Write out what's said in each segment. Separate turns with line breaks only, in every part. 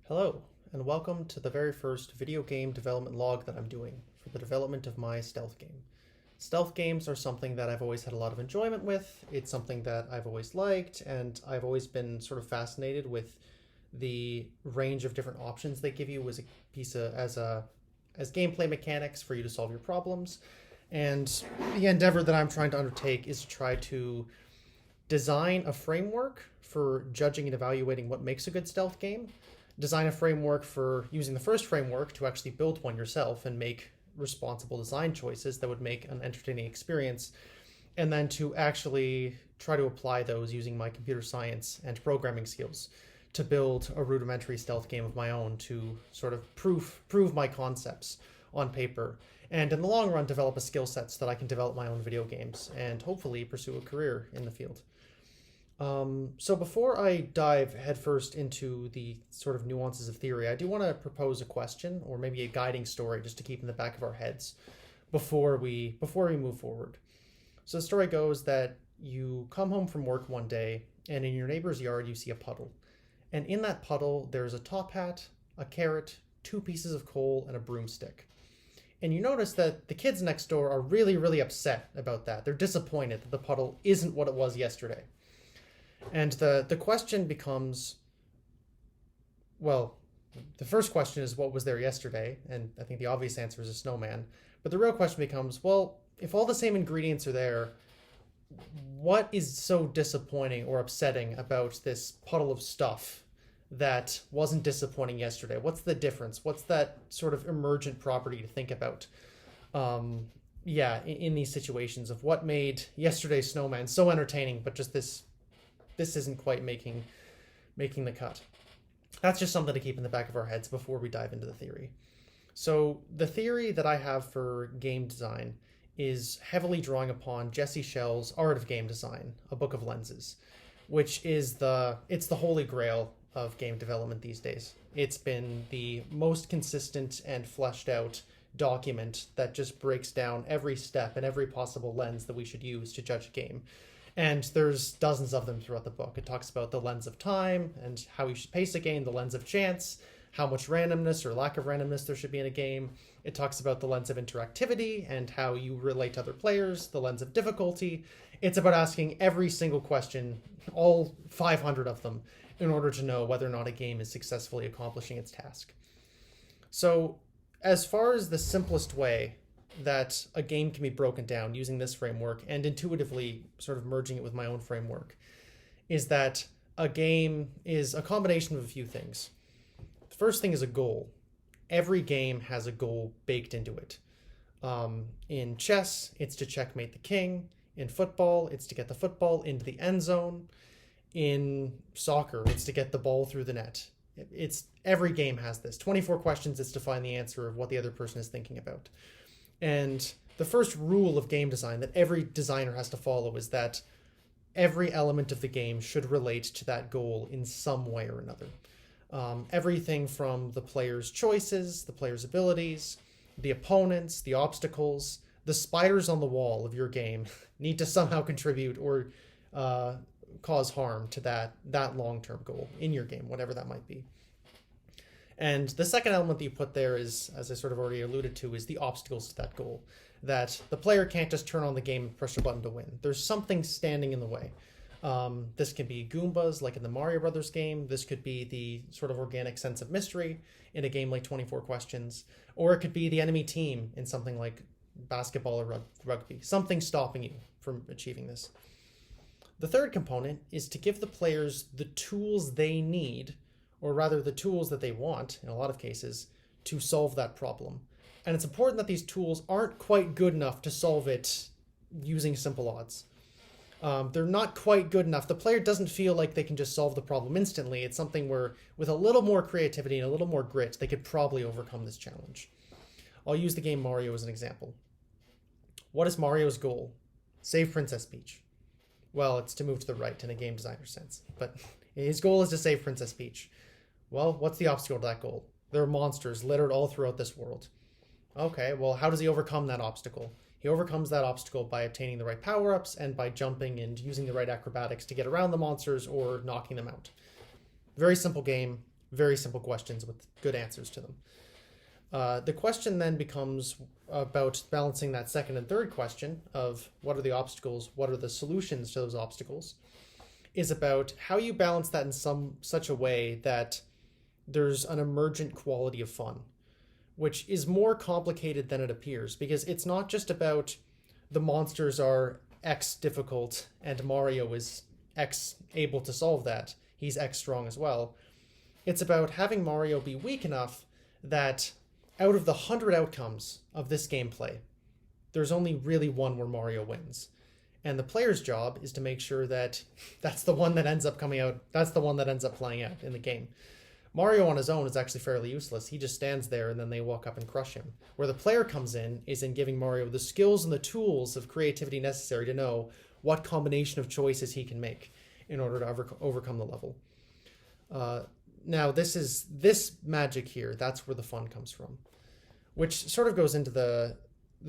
Hello, and welcome to the very first video game development log that I'm doing for the development of my stealth game. Stealth games are something that I've always had a lot of enjoyment with. It's something that I've always liked, and I've always been sort of fascinated with the range of different options they give you as a piece of as gameplay mechanics for you to solve your problems. And the endeavor that I'm trying to undertake is to try to design a framework for judging and evaluating what makes a good stealth game, design a framework for using the first framework to actually build one yourself and make responsible design choices that would make an entertaining experience, and then to actually try to apply those using my computer science and programming skills to build a rudimentary stealth game of my own to sort of prove my concepts on paper, and in the long run develop a skill set so that I can develop my own video games and hopefully pursue a career in the field. So before I dive headfirst into the sort of nuances of theory, I do want to propose a question or maybe a guiding story just to keep in the back of our heads before we move forward. So the story goes that you come home from work one day and in your neighbor's yard you see a puddle. And in that puddle there's a top hat, a carrot, two pieces of coal, and a broomstick. And you notice that the kids next door are really, really upset about that. They're disappointed that the puddle isn't what it was yesterday. And the question becomes, well, the first question is what was there yesterday? And I think the obvious answer is a snowman. But the real question becomes, well, if all the same ingredients are there, what is so disappointing or upsetting about this puddle of stuff that wasn't disappointing yesterday? What's the difference? What's that sort of emergent property to think about? In these situations of what made yesterday's snowman so entertaining, but just this isn't quite making the cut. That's just something to keep in the back of our heads before we dive into the theory. So the theory that I have for game design is heavily drawing upon Jesse Schell's Art of Game Design, a book of lenses, which is the holy grail of game development these days. It's been the most consistent and fleshed out document that just breaks down every step and every possible lens that we should use to judge a game. And there's dozens of them throughout the book. It talks about the lens of time and how you should pace a game, the lens of chance, how much randomness or lack of randomness there should be in a game. It talks about the lens of interactivity and how you relate to other players, the lens of difficulty. It's about asking every single question, all 500 of them, in order to know whether or not a game is successfully accomplishing its task. So, as far as the simplest way that a game can be broken down using this framework and intuitively sort of merging it with my own framework is that a game is a combination of a few things. The first thing is a goal. Every game has a goal baked into it. In chess, it's to checkmate the king. In football, it's to get the football into the end zone. In soccer, it's to get the ball through the net. Every game has this. 24 questions is to find the answer of what the other person is thinking about. And the first rule of game design that every designer has to follow is that every element of the game should relate to that goal in some way or another. Everything from the player's choices, the player's abilities, the opponents, the obstacles, the spiders on the wall of your game need to somehow contribute or cause harm to that long-term goal in your game, whatever that might be. And the second element that you put there is, as I sort of already alluded to, is the obstacles to that goal. That the player can't just turn on the game and press a button to win. There's something standing in the way. This can be Goombas, like in the Mario Brothers game. This could be the sort of organic sense of mystery in a game like 24 Questions. Or it could be the enemy team in something like basketball or rugby. Something stopping you from achieving this. The third component is to give the players the tools they need, or rather the tools that they want, in a lot of cases, to solve that problem. And it's important that these tools aren't quite good enough to solve it using simple odds. They're not quite good enough. The player doesn't feel like they can just solve the problem instantly. It's something where, with a little more creativity and a little more grit, they could probably overcome this challenge. I'll use the game Mario as an example. What is Mario's goal? Save Princess Peach. Well, it's to move to the right in a game designer sense, but his goal is to save Princess Peach. Well, what's the obstacle to that goal? There are monsters littered all throughout this world. Okay, well, how does he overcome that obstacle? He overcomes that obstacle by obtaining the right power-ups and by jumping and using the right acrobatics to get around the monsters or knocking them out. Very simple game, very simple questions with good answers to them. The question then becomes about balancing that second and third question of what are the obstacles, what are the solutions to those obstacles, is about how you balance that in such a way that there's an emergent quality of fun, which is more complicated than it appears, because it's not just about the monsters are X difficult and Mario is X able to solve that. He's X strong as well. It's about having Mario be weak enough that out of the 100 outcomes of this gameplay, there's only really one where Mario wins. And the player's job is to make sure that that's the one that ends up coming out, that's the one that ends up playing out in the game. Mario on his own is actually fairly useless. He just stands there and then they walk up and crush him. Where the player comes in is in giving Mario the skills and the tools of creativity necessary to know what combination of choices he can make in order to overcome the level. Now, this magic here, that's where the fun comes from, which sort of goes into the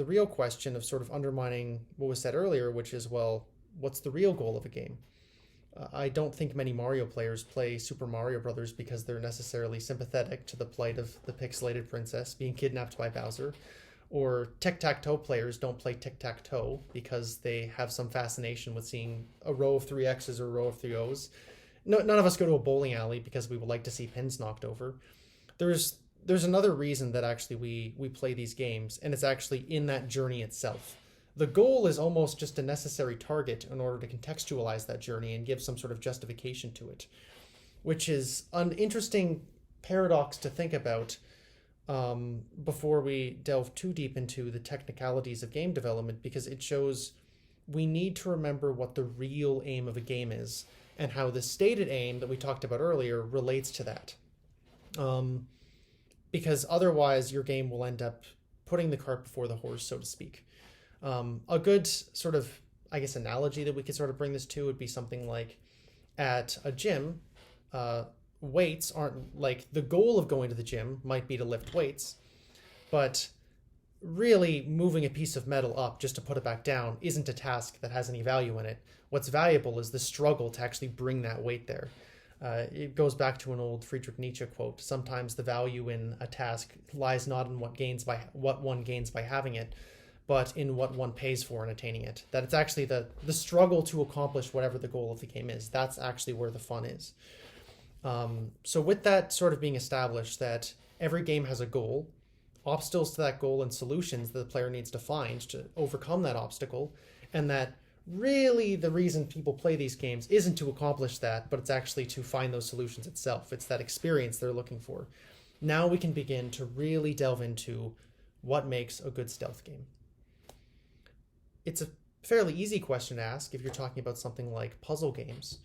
real question of sort of undermining what was said earlier, which is, well, what's the real goal of a game? I don't think many Mario players play Super Mario Brothers because they're necessarily sympathetic to the plight of the pixelated princess being kidnapped by Bowser, or tic-tac-toe players don't play tic-tac-toe because they have some fascination with seeing a row of 3 X's or a row of 3 O's. No, none of us go to a bowling alley because we would like to see pins knocked over. There's another reason that actually we play these games, and it's actually in that journey itself. The goal is almost just a necessary target in order to contextualize that journey and give some sort of justification to it, which is an interesting paradox to think about before we delve too deep into the technicalities of game development, because it shows we need to remember what the real aim of a game is and how the stated aim that we talked about earlier relates to that. Because otherwise your game will end up putting the cart before the horse, so to speak. A good sort of, I guess, analogy that we could sort of bring this to would be something like at a gym, weights aren't like the goal of going to the gym might be to lift weights, but really moving a piece of metal up just to put it back down isn't a task that has any value in it. What's valuable is the struggle to actually bring that weight there. It goes back to an old Friedrich Nietzsche quote. Sometimes the value in a task lies not in what one gains by having it, but in what one pays for in attaining it. That it's actually the struggle to accomplish whatever the goal of the game is. That's actually where the fun is. So with that sort of being established, that every game has a goal, obstacles to that goal and solutions that the player needs to find to overcome that obstacle, and that really the reason people play these games isn't to accomplish that, but it's actually to find those solutions itself. It's that experience they're looking for. Now we can begin to really delve into what makes a good stealth game. It's a fairly easy question to ask if you're talking about something like puzzle games,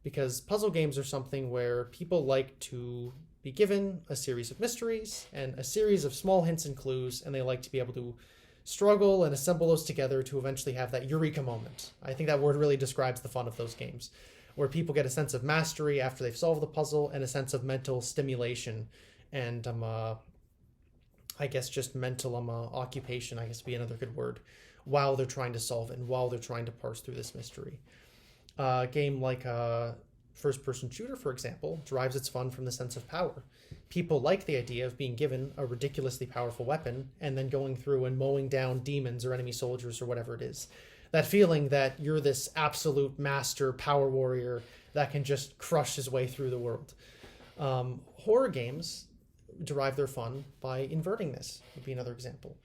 because puzzle games are something where people like to be given a series of mysteries and a series of small hints and clues, and they like to be able to struggle and assemble those together to eventually have that eureka moment. I think that word really describes the fun of those games, where people get a sense of mastery after they've solved the puzzle and a sense of mental stimulation and I guess just mental occupation, I guess would be another good word, while they're trying to solve it and while they're trying to parse through this mystery. A game like a first-person shooter, for example, derives its fun from the sense of power. People like the idea of being given a ridiculously powerful weapon and then going through and mowing down demons or enemy soldiers or whatever it is. That feeling that you're this absolute master power warrior that can just crush his way through the world. Horror games derive their fun by inverting this, would be another example,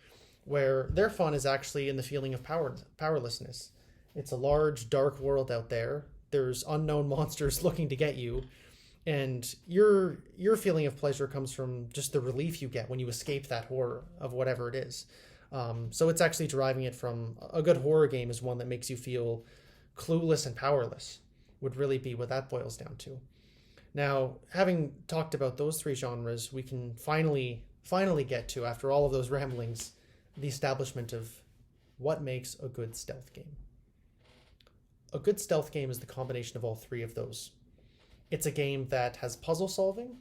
where their fun is actually in the feeling of powerlessness. It's a large, dark world out there. There's unknown monsters looking to get you, and your feeling of pleasure comes from just the relief you get when you escape that horror of whatever it is. So it's actually deriving it from a good horror game is one that makes you feel clueless and powerless, would really be what that boils down to. Now, having talked about those three genres, we can finally get to, after all of those ramblings, the establishment of what makes a good stealth game. A good stealth game is the combination of all three of those. It's a game that has puzzle solving,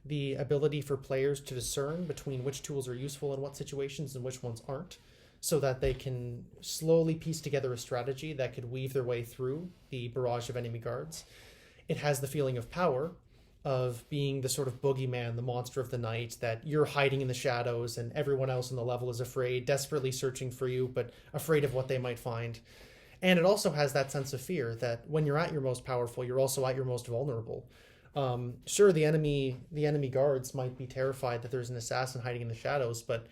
the ability for players to discern between which tools are useful in what situations and which ones aren't, so that they can slowly piece together a strategy that could weave their way through the barrage of enemy guards. It has the feeling of power, of being the sort of boogeyman, the monster of the night, that you're hiding in the shadows and everyone else on the level is afraid, desperately searching for you, but afraid of what they might find. And it also has that sense of fear that when you're at your most powerful, you're also at your most vulnerable. Sure, the enemy guards might be terrified that there's an assassin hiding in the shadows, but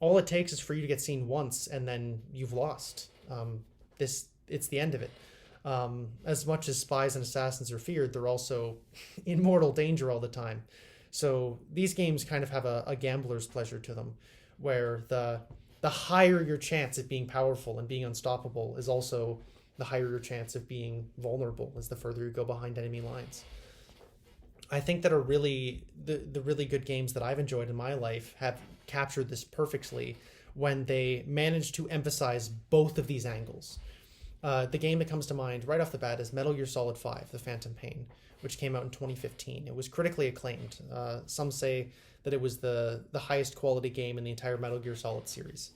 all it takes is for you to get seen once, and then you've lost. It's the end of it. As much as spies and assassins are feared, they're also in mortal danger all the time. So these games kind of have a gambler's pleasure to them, where the higher your chance at being powerful and being unstoppable is also the higher your chance of being vulnerable as the further you go behind enemy lines. I think that the really good games that I've enjoyed in my life have captured this perfectly when they manage to emphasize both of these angles. The game that comes to mind right off the bat is Metal Gear Solid 5, The Phantom Pain, which came out in 2015. It was critically acclaimed. Some say that it was the highest quality game in the entire Metal Gear Solid series.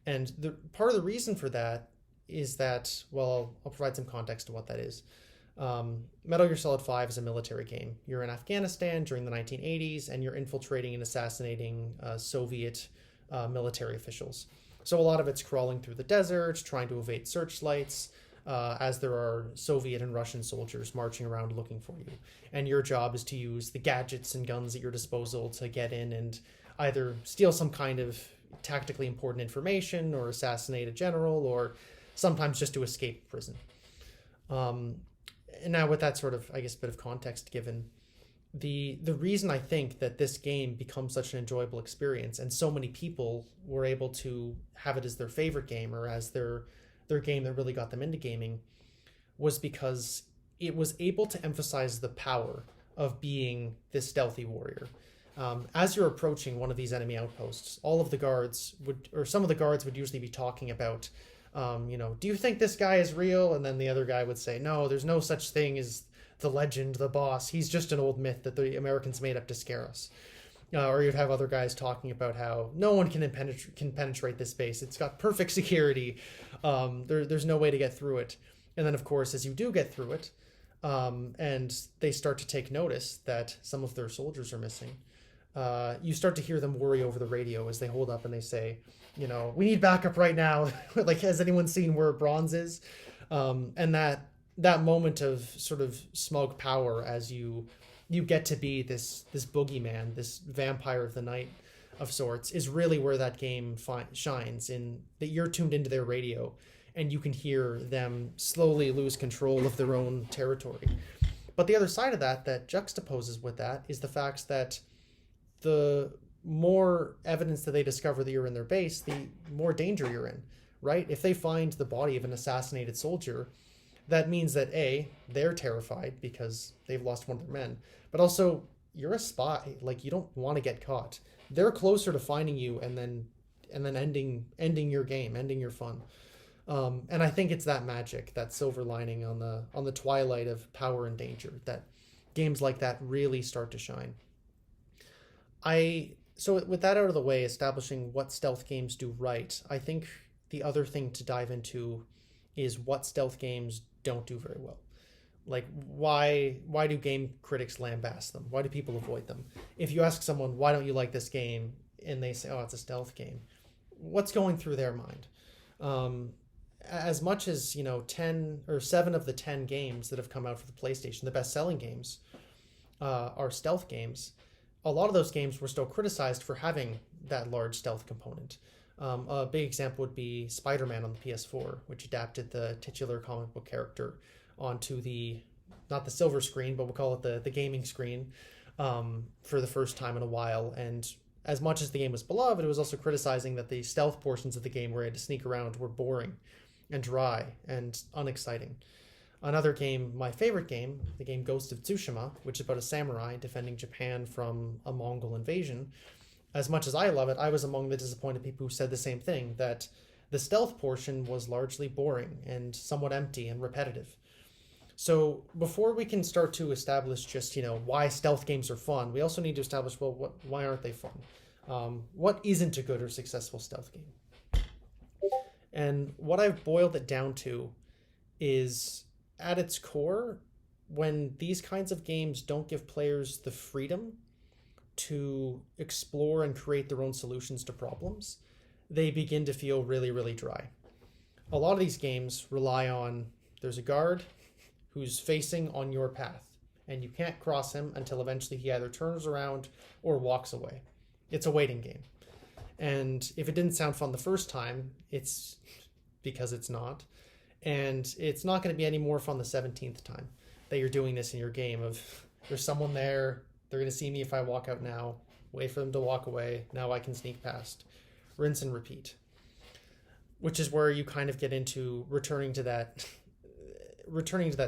And part of the reason for that is that, well, I'll provide some context to what that is. Metal Gear Solid 5 is a military game. You're in Afghanistan during the 1980s, and you're infiltrating and assassinating Soviet military officials. So a lot of it's crawling through the desert, trying to evade searchlights, as there are Soviet and Russian soldiers marching around looking for you. And your job is to use the gadgets and guns at your disposal to get in and either steal some kind of tactically important information or assassinate a general, or sometimes just to escape prison. And now with that sort of, I guess, bit of context given, the reason I think that this game becomes such an enjoyable experience and so many people were able to have it as their favorite game or as their game that really got them into gaming was because it was able to emphasize the power of being this stealthy warrior. As you're approaching one of these enemy outposts, all of the guards some of the guards would usually be talking about, do you think this guy is real? And then the other guy would say, no, there's no such thing as the legend, the boss. He's just an old myth that the Americans made up to scare us. Or you'd have other guys talking about how no one can penetrate this base. It's got perfect security. There's no way to get through it. And then, of course, as you do get through it, and they start to take notice that some of their soldiers are missing, you start to hear them worry over the radio as they hold up and they say, we need backup right now. Like, has anyone seen where Bronze is? And that moment of sort of smug power as you get to be this boogeyman, this vampire of the night of sorts, is really where that game shines, in that you're tuned into their radio and you can hear them slowly lose control of their own territory. But the other side of that juxtaposes with that is the fact that the more evidence that they discover that you're in their base, the more danger you're in, right? If they find the body of an assassinated soldier, that means that A, they're terrified because they've lost one of their men, but also you're a spy. Like, you don't want to get caught. They're closer to finding you and then ending your game, ending your fun. And I think it's that magic, that silver lining on the twilight of power and danger, that games like that really start to shine. So with that out of the way, establishing what stealth games do right, I think the other thing to dive into is what stealth games don't do very well. Like, why do game critics lambast them? Why do people avoid them? If you ask someone, why don't you like this game? And they say, oh, it's a stealth game. What's going through their mind? As much as, 10 or 7 of the 10 games that have come out for the PlayStation, the best-selling games, are stealth games, a lot of those games were still criticized for having that large stealth component. A big example would be Spider-Man on the PS4, which adapted the titular comic book character onto not the silver screen, but we'll call it the gaming screen, for the first time in a while. And as much as the game was beloved, it was also criticizing that the stealth portions of the game where you had to sneak around were boring and dry and unexciting. Another game, my favorite game, the game Ghost of Tsushima, which is about a samurai defending Japan from a Mongol invasion. As much as I love it, I was among the disappointed people who said the same thing, that the stealth portion was largely boring and somewhat empty and repetitive. So before we can start to establish just, why stealth games are fun, we also need to establish, why aren't they fun? What isn't a good or successful stealth game? And what I've boiled it down to is, at its core, when these kinds of games don't give players the freedom to explore and create their own solutions to problems, they begin to feel really, really dry. A lot of these games rely on there's a guard who's facing on your path, and you can't cross him until eventually he either turns around or walks away. It's a waiting game. And if it didn't sound fun the first time, it's because it's not. And it's not going to be any more fun the 17th time that you're doing this in your game of there's someone there, they're going to see me if I walk out now, wait for them to walk away, now I can sneak past. Rinse and repeat. Which is where you kind of get into returning to that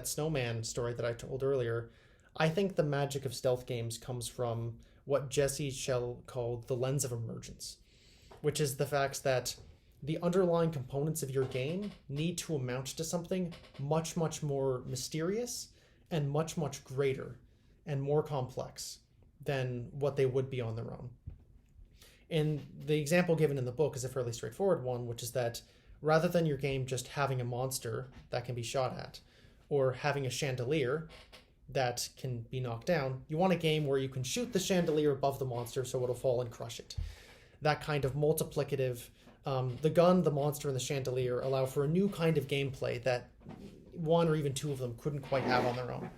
snowman story that I told earlier. I think the magic of stealth games comes from what Jesse Schell called the lens of emergence, which is the fact that the underlying components of your game need to amount to something much, much more mysterious and much, much greater and more complex than what they would be on their own. And the example given in the book is a fairly straightforward one, which is that rather than your game just having a monster that can be shot at or having a chandelier that can be knocked down, you want a game where you can shoot the chandelier above the monster so it'll fall and crush it. That kind of multiplicative, the gun, the monster, and the chandelier allow for a new kind of gameplay that one or even two of them couldn't quite have on their own.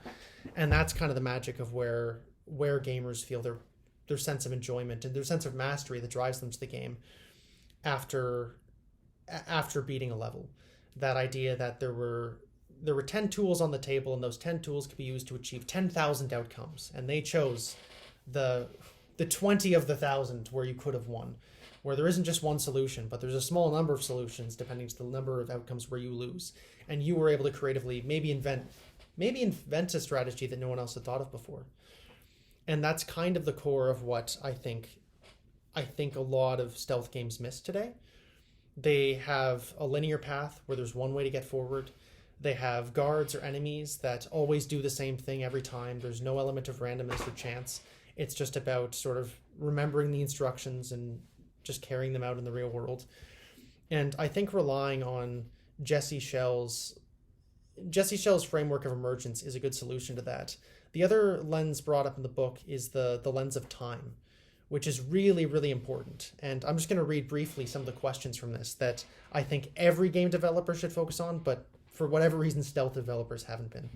And that's kind of the magic of where gamers feel their sense of enjoyment and their sense of mastery that drives them to the game after beating a level. That idea that there were 10 tools on the table, and those 10 tools could be used to achieve 10,000 outcomes, and they chose the 20 of the 1,000 where you could have won, where there isn't just one solution, but there's a small number of solutions depending on the number of outcomes where you lose, and you were able to creatively maybe invent a strategy that no one else had thought of before. And that's kind of the core of what I think a lot of stealth games miss today. They have a linear path where there's one way to get forward. They have guards or enemies that always do the same thing every time. There's no element of randomness or chance. It's just about sort of remembering the instructions and just carrying them out in the real world. And I think relying on Jesse Schell's framework of emergence is a good solution to that. The other lens brought up in the book is the lens of time, which is really, really important. And I'm just going to read briefly some of the questions from this that I think every game developer should focus on, but for whatever reason, stealth developers haven't been.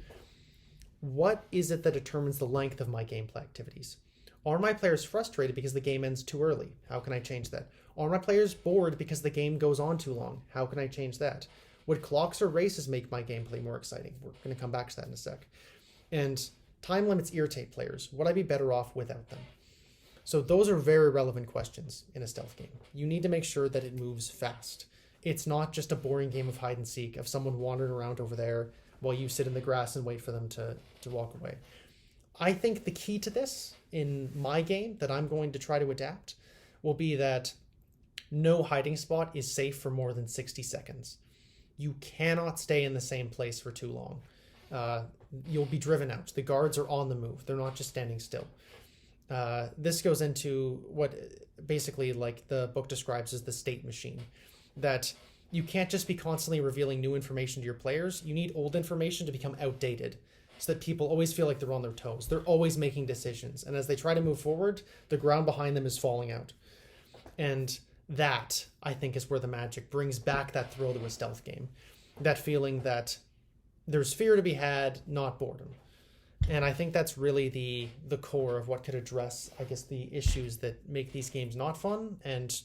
What is it that determines the length of my gameplay activities? Are my players frustrated because the game ends too early? How can I change that? Are my players bored because the game goes on too long? How can I change that? Would clocks or races make my gameplay more exciting? We're going to come back to that in a sec. And time limits irritate players. Would I be better off without them? So those are very relevant questions in a stealth game. You need to make sure that it moves fast. It's not just a boring game of hide and seek of someone wandering around over there while you sit in the grass and wait for them to walk away. I think the key to this in my game that I'm going to try to adapt will be that no hiding spot is safe for more than 60 seconds. You cannot stay in the same place for too long. You'll be driven out. The guards are on the move. They're not just standing still. This goes into what basically like the book describes as the state machine. That you can't just be constantly revealing new information to your players. You need old information to become outdated so that people always feel like they're on their toes. They're always making decisions. And as they try to move forward, the ground behind them is falling out. And that, I think, is where the magic brings back that thrill to a stealth game. That feeling that there's fear to be had, not boredom. And I think that's really the core of what could address, I guess, the issues that make these games not fun and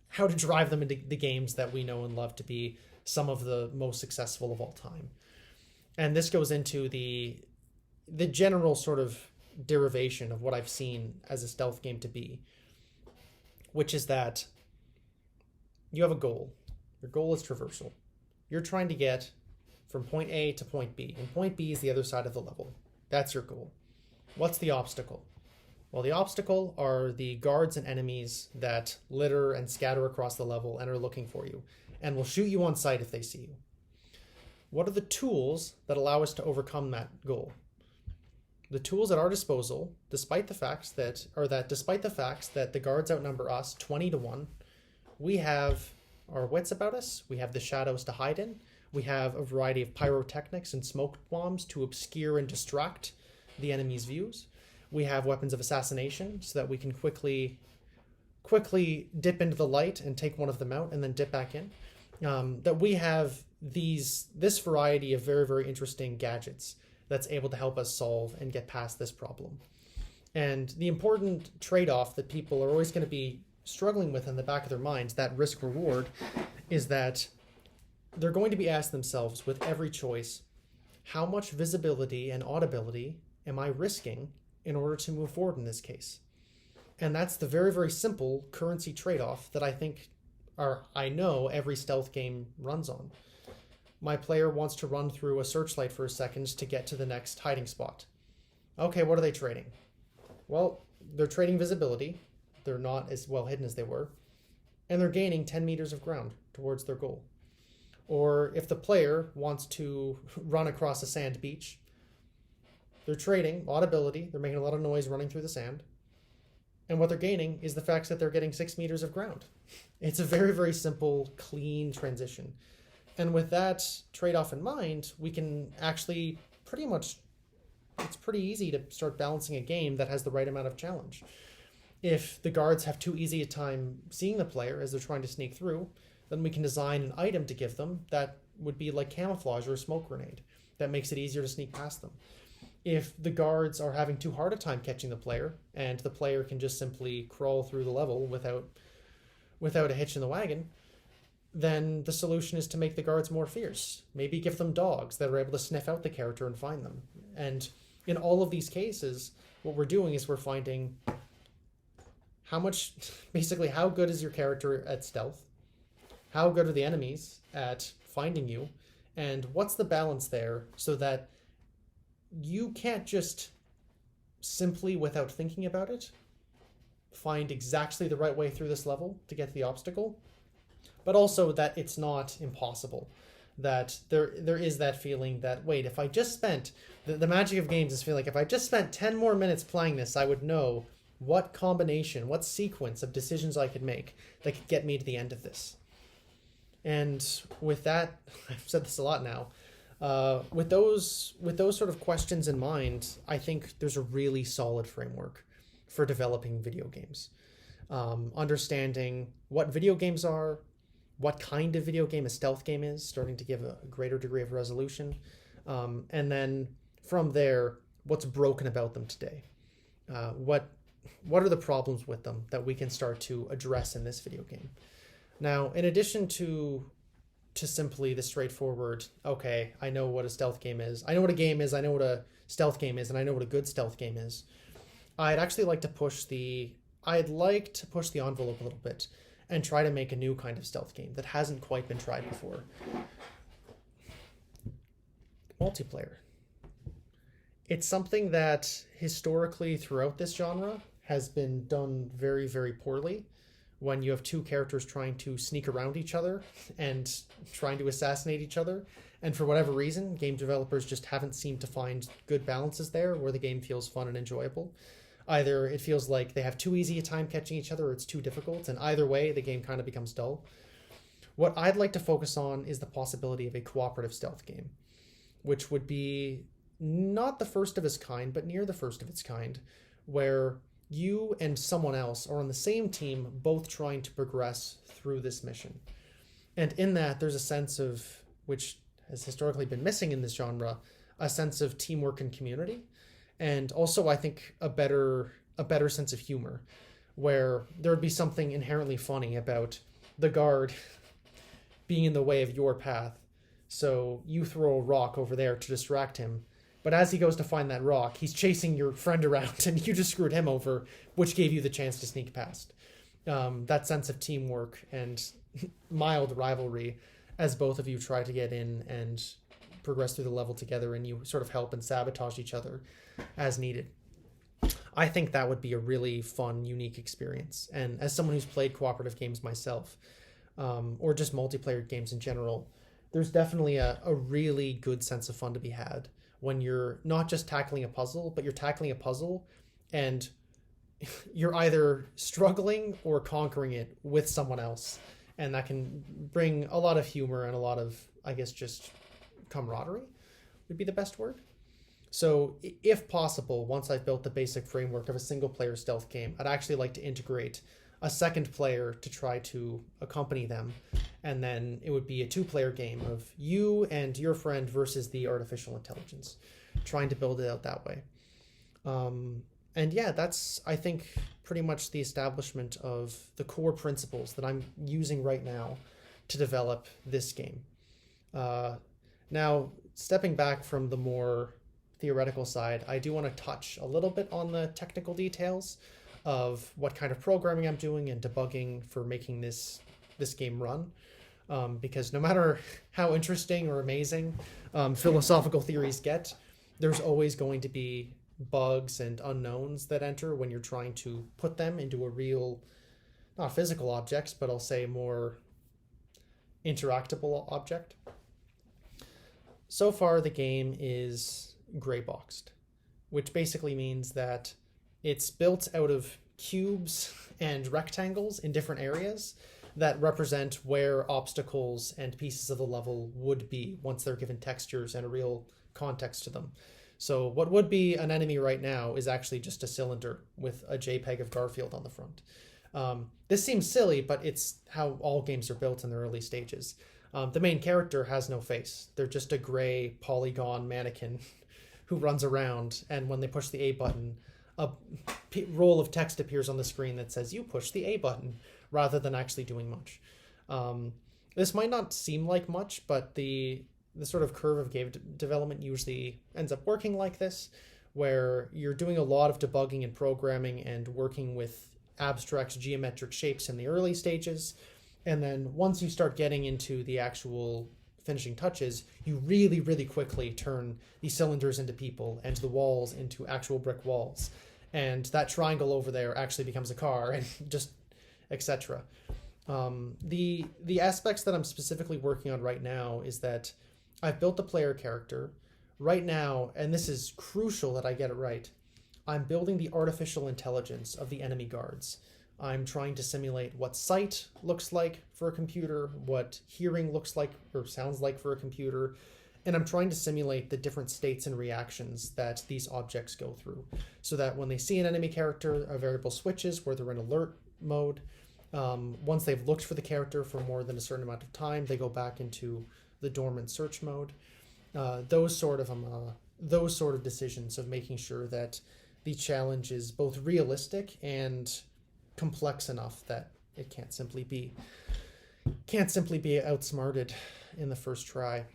how to drive them into the games that we know and love to be some of the most successful of all time. And this goes into the general sort of derivation of what I've seen as a stealth game to be, which is that you have a goal. Your goal is traversal. You're trying to get from point A to point B, and point B is the other side of the level. That's your goal. What's the obstacle? Well, the obstacle are the guards and enemies that litter and scatter across the level and are looking for you, and will shoot you on sight if they see you. What are the tools that allow us to overcome that goal? The tools at our disposal, despite the facts that the guards outnumber us 20-1, we have our wits about us, we have the shadows to hide in, We have a variety of pyrotechnics and smoke bombs to obscure and distract the enemy's views. We have weapons of assassination so that we can quickly dip into the light and take one of them out and then dip back in. That we have this variety of very, very interesting gadgets that's able to help us solve and get past this problem. And the important trade-off that people are always going to be struggling with in the back of their minds, that risk-reward, is that they're going to be asking themselves with every choice, how much visibility and audibility am I risking in order to move forward in this case? And that's the very, very simple currency trade-off that I know every stealth game runs on. My player wants to run through a searchlight for a second to get to the next hiding spot. Okay, what are they trading? Well, they're trading visibility. They're not as well hidden as they were. And they're gaining 10 meters of ground towards their goal. Or if the player wants to run across a sand beach, they're trading audibility. They're making a lot of noise running through the sand. And what they're gaining is the fact that they're getting 6 meters of ground. It's a very, very simple, clean transition. And with that trade-off in mind, we can actually it's pretty easy to start balancing a game that has the right amount of challenge. If the guards have too easy a time seeing the player as they're trying to sneak through, then we can design an item to give them that would be like camouflage or a smoke grenade that makes it easier to sneak past them. If the guards are having too hard a time catching the player and the player can just simply crawl through the level without a hitch in the wagon, then the solution is to make the guards more fierce. Maybe give them dogs that are able to sniff out the character and find them. And in all of these cases, what we're doing is we're finding how good is your character at stealth? How good are the enemies at finding you? And what's the balance there so that you can't just simply, without thinking about it, find exactly the right way through this level to get to the obstacle, but also that it's not impossible. That there is that feeling that, wait, if I just spent, the magic of games is feeling like if I just spent 10 more minutes playing this, I would know what combination, what sequence of decisions I could make that could get me to the end of this. And with that, I've said this a lot now, with those sort of questions in mind, I think there's a really solid framework for developing video games. Understanding what video games are, what kind of video game a stealth game is, starting to give a greater degree of resolution. And then from there, what's broken about them today? What are the problems with them that we can start to address in this video game? Now, in addition to simply the straightforward, okay, I know what a stealth game is, I know what a game is, I know what a stealth game is, and I know what a good stealth game is, I'd like to push the envelope a little bit and try to make a new kind of stealth game that hasn't quite been tried before. Multiplayer. It's something that historically throughout this genre has been done very, very poorly. When you have two characters trying to sneak around each other and trying to assassinate each other. And for whatever reason, game developers just haven't seemed to find good balances there where the game feels fun and enjoyable. Either it feels like they have too easy a time catching each other or it's too difficult, and either way, the game kind of becomes dull. What I'd like to focus on is the possibility of a cooperative stealth game, which would be not the first of its kind, but near the first of its kind, where you and someone else are on the same team, both trying to progress through this mission. And in that, there's a sense of, which has historically been missing in this genre, a sense of teamwork and community. And also, I think, a better sense of humor, where there would be something inherently funny about the guard being in the way of your path. So you throw a rock over there to distract him. But as he goes to find that rock, he's chasing your friend around and you just screwed him over, which gave you the chance to sneak past. That sense of teamwork and mild rivalry as both of you try to get in and progress through the level together, and you sort of help and sabotage each other as needed. I think that would be a really fun, unique experience. And as someone who's played cooperative games myself, or just multiplayer games in general, there's definitely a really good sense of fun to be had when you're not just tackling a puzzle, but you're tackling a puzzle and you're either struggling or conquering it with someone else. And that can bring a lot of humor and a lot of I guess just camaraderie would be the best word. So if possible, once I've built the basic framework of a single player stealth game, I'd actually like to integrate a second player to try to accompany them. And then it would be a 2-player game of you and your friend versus the artificial intelligence, trying to build it out that way. And yeah, that's, I think, pretty much the establishment of the core principles that I'm using right now to develop this game. Now, stepping back from the more theoretical side, I do want to touch a little bit on the technical details of what kind of programming I'm doing and debugging for making this game run. Because no matter how interesting or amazing philosophical theories get, there's always going to be bugs and unknowns that enter when you're trying to put them into a real, not physical objects, but I'll say more interactable object. So far, the game is gray boxed, which basically means that it's built out of cubes and rectangles in different areas that represent where obstacles and pieces of the level would be once they're given textures and a real context to them. So what would be an enemy right now is actually just a cylinder with a JPEG of Garfield on the front. This seems silly, but it's how all games are built in the early stages. The main character has no face. They're just a gray polygon mannequin who runs around, and when they push the A button, a roll of text appears on the screen that says, you push the A button, rather than actually doing much. This might not seem like much, but the sort of curve of game development usually ends up working like this, where you're doing a lot of debugging and programming and working with abstract geometric shapes in the early stages. And then once you start getting into the actual finishing touches, you really, really quickly turn the cylinders into people and the walls into actual brick walls. And that triangle over there actually becomes a car, and just etc. The aspects that I'm specifically working on right now is that I've built the player character. Right now, and this is crucial that I get it right, I'm building the artificial intelligence of the enemy guards. I'm trying to simulate what sight looks like for a computer, what hearing looks like or sounds like for a computer, and I'm trying to simulate the different states and reactions that these objects go through, so that when they see an enemy character, a variable switches where they're in alert mode. Once they've looked for the character for more than a certain amount of time, they go back into the dormant search mode. Those sort of decisions of making sure that the challenge is both realistic and complex enough that it can't simply be outsmarted in the first try.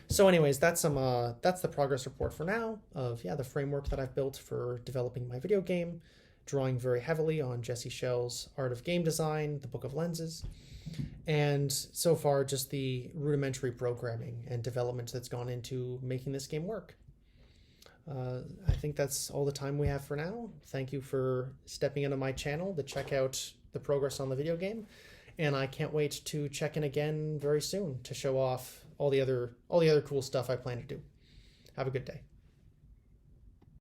So anyways, that's the progress report for now of the framework that I've built for developing my video game, drawing very heavily on Jesse Schell's Art of Game Design, the Book of Lenses, and so far just the rudimentary programming and development that's gone into making this game work. I think that's all the time we have for now. Thank you for stepping into my channel to check out the progress on the video game, and I can't wait to check in again very soon to show off all the other cool stuff I plan to do. Have a good day.